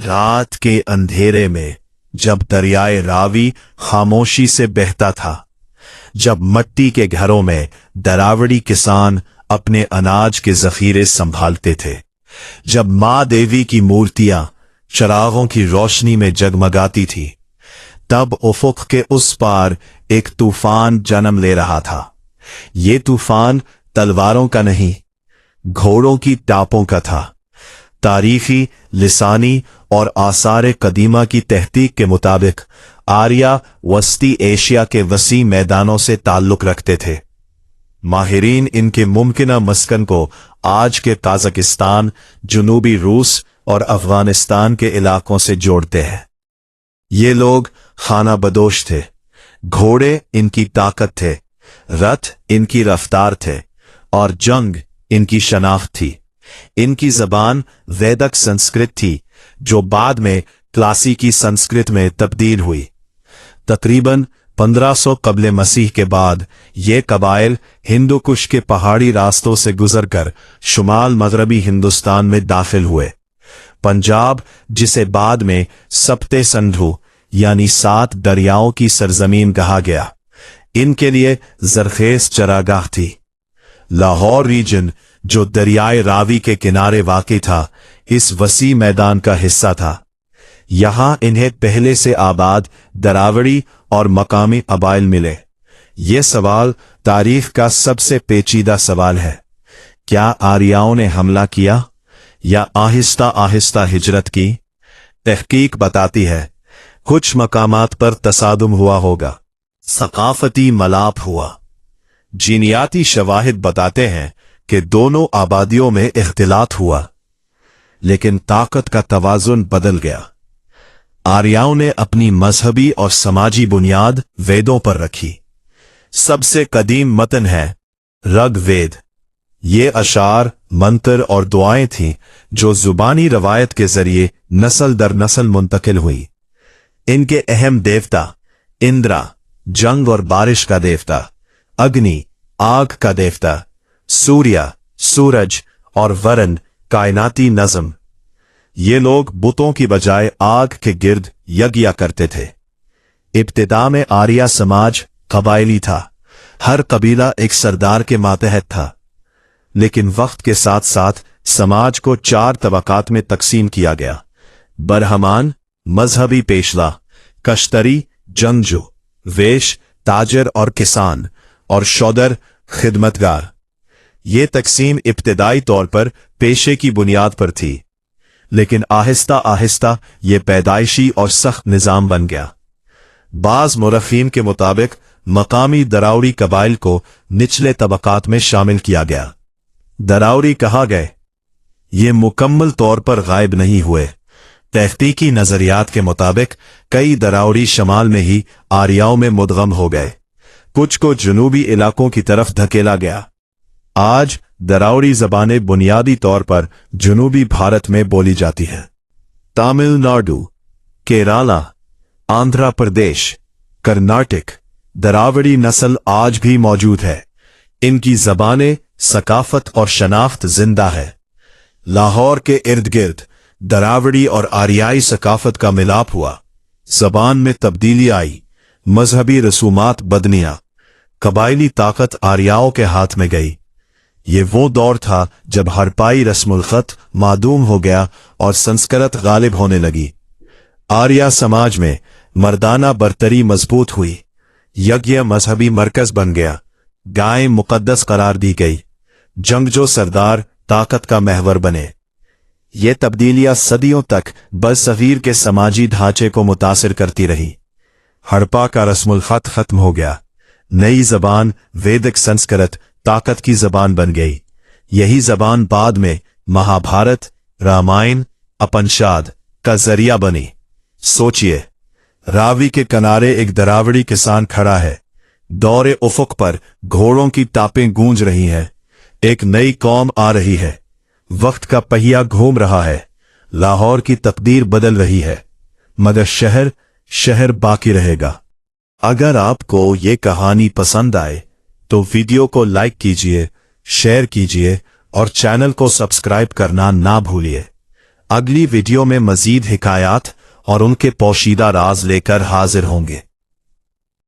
रात के अंधेरे में जब दरियाए रावी खामोशी से बहता था, जब मट्टी के घरों में दरावड़ी किसान अपने अनाज के जखीरे संभालते थे, जब मां देवी की मूर्तियां चरागों की रोशनी में जगमगाती थी, तब उफुक के उस पार एक तूफान जन्म ले रहा था। ये तूफान तलवारों का नहीं, घोड़ों की टापों का था। तारीखी, लिसानी और आसार कदीमा की तहकीक के मुताबिक आर्या वस्ती एशिया के वसी मैदानों से ताल्लुक रखते थे। माहिरीन इनके मुमकिना मस्कन को आज के काजाकिस्तान, जुनूबी रूस और अफगानिस्तान के इलाकों से जोड़ते हैं। ये लोग खाना बदोश थे, घोड़े इनकी ताकत थे, रथ इनकी रफ्तार थे और जंग इनकी शनाख्त थी। इनकी जबान वैदिक संस्कृत थी, जो बाद में क्लासिकी संस्कृत में तब्दील हुई। तकरीबन 1500 कब्ल मसीह के बाद ये कबाइल हिंदू कुश के पहाड़ी रास्तों से गुजरकर शुमाल मगरबी हिंदुस्तान में दाखिल हुए। पंजाब, जिसे बाद में सप्ते संधु यानी 7 दरियाओं की सरजमीन कहा गया, इनके लिए जरखेज चरागाह थी। लाहौर रीजन, जो दरियाए रावी के किनारे वाक़ई था, इस वसी मैदान का हिस्सा था। यहां इन्हें पहले से आबाद दरावड़ी और मकामी कबाइल मिले। ये सवाल तारीख का सबसे पेचीदा सवाल है। क्या आर्याओं ने हमला किया या आहिस्ता आहिस्ता हिजरत की? तहकीक बताती है कुछ मकामात पर तसादुम हुआ होगा, सकाफती मलाप हुआ। जीनियाती शवाहिद बताते हैं कि दोनों आबादियों में इख्तिलात हुआ, लेकिन ताकत का तवाजुन बदल गया। आर्याओं ने अपनी मजहबी और समाजी बुनियाद वेदों पर रखी। सबसे कदीम मतन है ऋग्वेद। ये अशार, मंत्र और दुआएं थीं जो जुबानी रवायत के जरिए नस्ल दर नस्ल मुंतकिल हुई। इनके अहम देवता इंद्रा, जंग और बारिश का देवता; अग्नि, आग का देवता; सूर्य, सूरज और वरुण, कायनाती नज़म। ये लोग बुतों की बजाय आग के गिर्द यज्ञ करते थे। इब्तिदा में आर्या समाज कबायली था। हर कबीला एक सरदार के मातहत था, लेकिन वक्त के साथ साथ समाज को 4 तबकात में तकसीम किया गया: बरहमान, मजहबी पेशवा; कश्तरी, जंगजू; वेश, ताजर और किसान; और शौदर, खिदमतगार। ये तकसीम इब्तिदाई तौर पर पेशे की बुनियाद पर थी, लेकिन आहिस्ता आहिस्ता ये पैदाइशी और सख्त निज़ाम बन गया। बाज़ मुरखीन के मुताबिक मकामी दरावड़ी कबाइल को निचले तबकात में शामिल किया गया। दरावड़ी कहा गए, ये मुकम्मल तौर पर गायब नहीं हुए। तहकीकी नजरियात के मुताबिक कई दरावड़ी शमाल में ही आर्याओं में मुदगम हो गए, कुछ को जुनूबी इलाकों की तरफ धकेला गया। आज दरावड़ी जबानें बुनियादी तौर पर जुनूबी भारत में बोली जाती है। तमिलनाडु, केरला, आंध्र प्रदेश, कर्नाटक दरावड़ी नस्ल आज भी मौजूद है। इनकी जबानें, सकाफत और शनाख्त जिंदा है। लाहौर के इर्द गिर्द दरावड़ी और आर्याई सकाफत का मिलाप हुआ। जबान में तब्दीली आई, मजहबी रसूमात बदनिया, कबायली ताकत आर्याओं के हाथ में गई। ये वो दौर था जब हरपाई रस्मुल खत मादूम हो गया और संस्कृत गालिब होने लगी। आर्या समाज में मर्दाना बरतरी मजबूत हुई। यज्ञ मजहबी मरकज बन गया। गाय मुकद्दस करार दी गई। जंगजो सरदार ताकत का महवर बने। ये तब्दीलियां सदियों तक बरसगीर के समाजी ढांचे को मुतासिर करती रही। हड़प्पा का रस्मुल खत खत्म हो गया। नई जबान वैदिक संस्कृत ताकत की जबान बन गई। यही जबान बाद में महाभारत, रामायण, उपनिषद का जरिया बनी। सोचिए, रावी के किनारे एक दरावड़ी किसान खड़ा है। दौरे उफुक पर घोड़ों की टापें गूंज रही हैं। एक नई कौम आ रही है। वक्त का पहिया घूम रहा है। लाहौर की तकदीर बदल रही है, मगर शहर बाकी रहेगा। अगर आपको ये कहानी पसंद आए तो वीडियो को लाइक कीजिए, शेयर कीजिए और चैनल को सब्सक्राइब करना ना भूलिए। اگلی ویڈیو میں مزید حکایات اور ان کے پوشیدہ راز لے کر حاضر ہوں گے۔